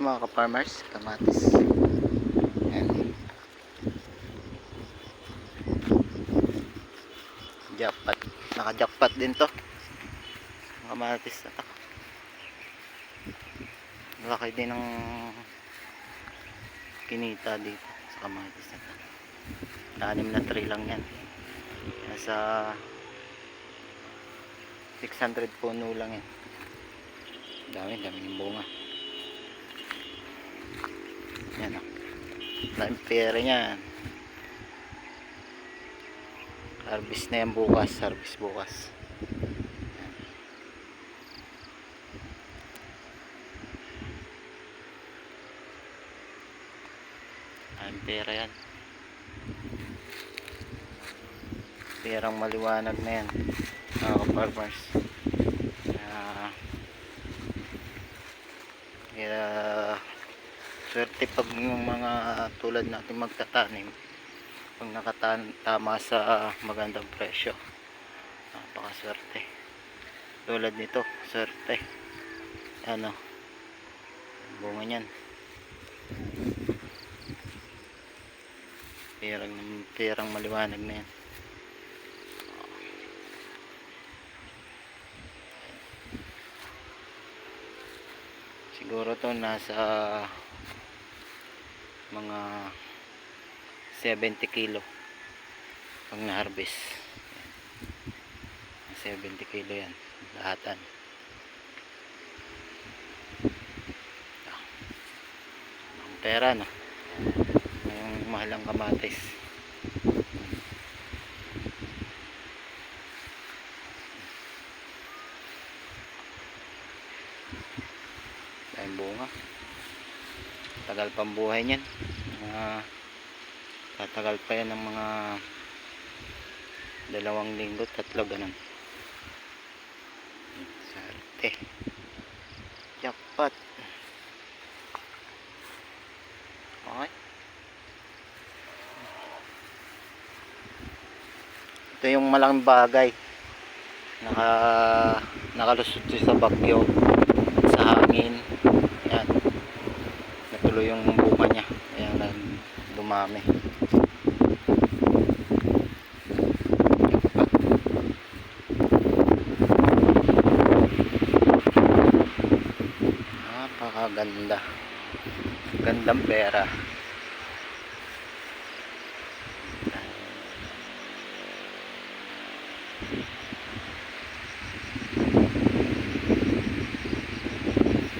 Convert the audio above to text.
Mga ka-farmers, kamatis. Ayan. Jackpot. Naka-jackpot din to. Kamatis na to. Laki din ng kinita dito sa kamatis na to. 6 na tray lang yan. Nasa 600 puno lang yan. Dami yung bunga. Yan o. Dami pera yan. Harvest na yan bukas. Harvest bukas. Dami pera yan. Perang maliwanag na yan. Mga ka-farmers. Kaya swerte pag yung mga tulad natin magtatanim, pag nakatama sa magandang presyo, napakaswerte. Tulad nito, swerte. Ano, bunga niyan. Perang maliwanag na yan. Siguro to nasa mga 70 kilo pag na-harvest. 70 kilo yan lahatan. Ang pera no, yung mahalang kamatis. Dahil bunga, tagal pang buhay niyan. Tatagal pa yan ng mga 2 linggo, 3 ganun. Sarte. Jackpot. Okay. Ito yung malaking bagay. Nakalusot sa bagyo, sa hangin. Ayan. Natuloy yung bunga niya. Ayan, dumami. Napakaganda. Gandang pera.